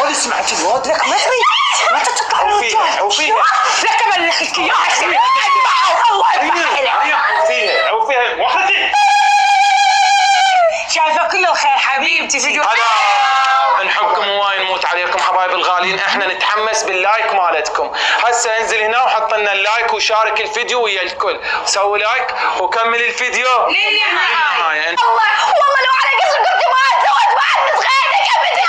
ما سمعت الواد لك ما تريد ما تطلع عوفيها لك كمان نحكي يا حسين الله عوفيها وحدي شايفه كل الخير حبيبتي فيديو نحبكم وايد نموت عليكم حبايب الغاليين. احنا نتحمس باللايك مالتكم. هسه انزل هنا وحط لنا اللايك وشارك الفيديو ويا الكل. سوي لايك وكمل الفيديو للنهايه. والله لو على قصر كنت ما اتزوج بعد بس غيرك ابدا.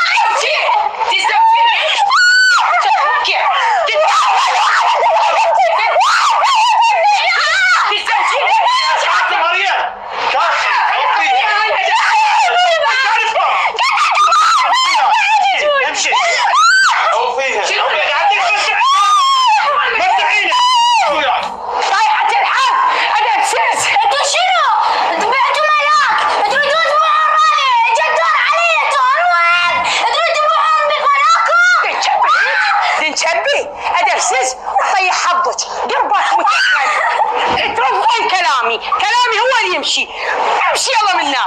كلامي هو اللي يمشي يلا منا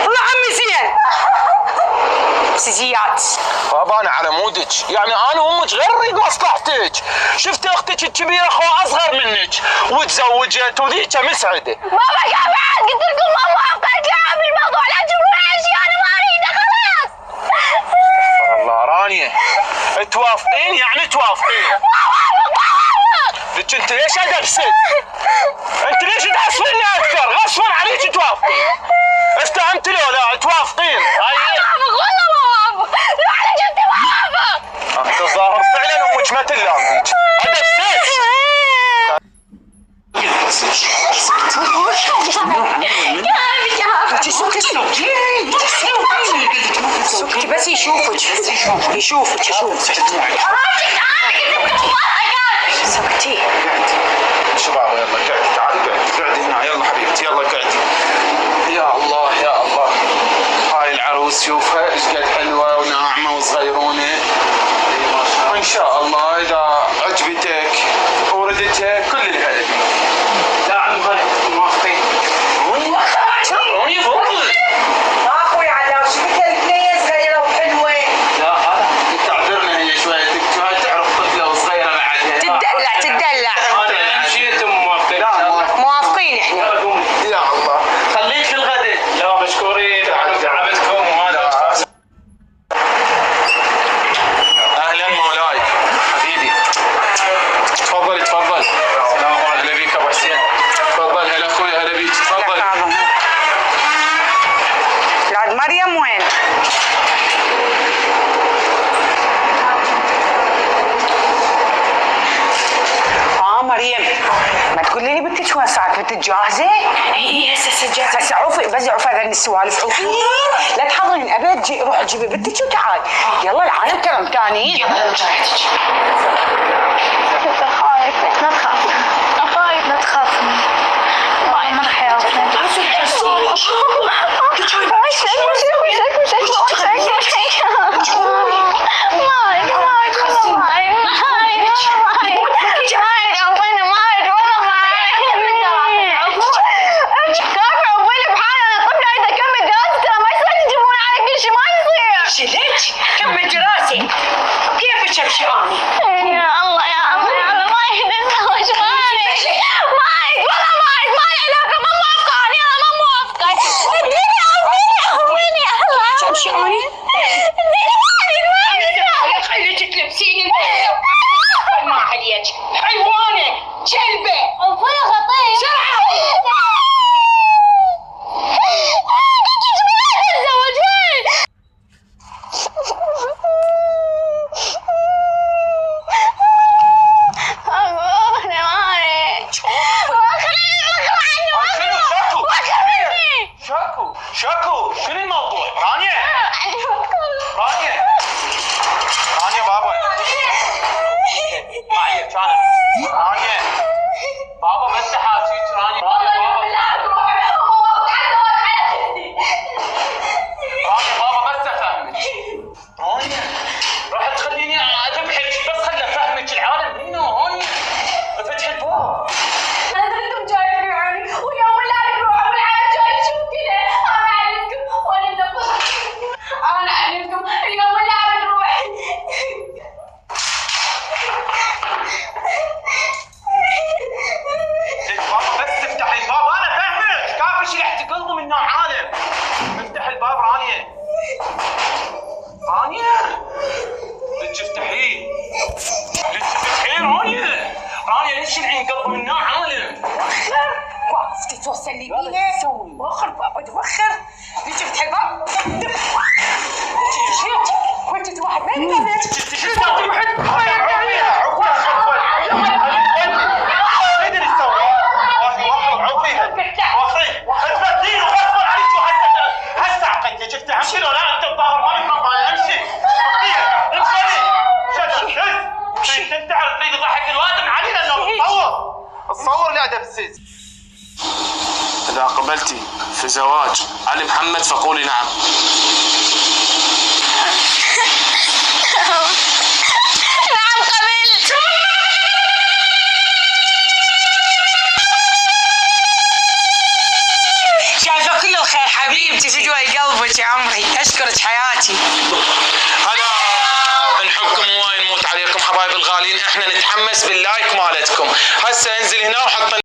والله عمي زين سجيات بابا انا على مودك يعني انا وامك غير نريد مصلحتك. شفت اختك الكبيره اخوها اصغر منك وتزوجت وذيك مسعده. بابا يا بعد قلت لكم ما موافقه بالموضوع لا تجيبون اشياء انا ما اريده خلاص. الله رانيا توافقين يعني توافقين. لك انت ليش ادرست؟ انت ليش تحصلين اكثر؟ غصبا عليك توافقين. افتهمت لو لا توافقين؟ والله ما وافق. لو على جبتي ما وافق. انت الظاهر فعلا امك ما تلامك. ادرست؟ سكتي بس يشوفك سكتي شباب يلا قعدي تعالي قعدي هنا يلا حبيبتي يلا قعدي. يا الله يا الله هاي العروس شوفها ايش قد حلوه وناعمه وصغيرونه. ان شاء الله اذا عجبتك وردتها كل الهدف. لا عم موافقين. روني فضل اخوي على شفتها البنيه صغيره وحلوه. لا هذا تعذرنا هي شويه تعرف طفله وصغيره بعدها تدلع انتم موافقين؟ موافقين احنا. يا الله خليك للغد. لا مشكورين على دعوتكم وهذا. اهلا مولاي حبيبي تفضل السلام عليكم. هلا بيك ابو حسين. تفضل هلا اخوي هلا بيك تفضل. العاد مريم وين؟ مريم ما تقولي لي بنتك وين صارت؟ بنتك جاهزه؟ اي هسه جاهزه. هسه عوفي بس عوفي هذا السوالف عوفي لا تحضرين ابد. روحي جيبي بنتك وتعال. يلا العالم كلام ثاني. يلا جاهزه. خايف لا تخاف. خايف لا تخاف. باي ما راح يعرفنا. كمل دراسي كيف تشبشعاني؟ يا الله يا الله يا الله ما يتزوج والله ما علاقة ما موافقة أنا ما موافقة. اديني عوفيني الله تشبشعاني؟ اديني ما خليك تلبسيني ما عليك حيوانة كلبة أبويا خطير سرعة. شكو شنو الموضوع رانيا؟ مصور قاعده بالسيس. اذا قبلتي في زواج علي محمد فقولي نعم. نعم قبلت. شايفه كل الخير حبيبتي في جوا قلبك يا عمري، اشكرك حياتي. هلا نحبكم وايد نموت عليكم حبايب الغاليين، احنا نتحمس باللايك مالتكم. هسه انزل هنا وحط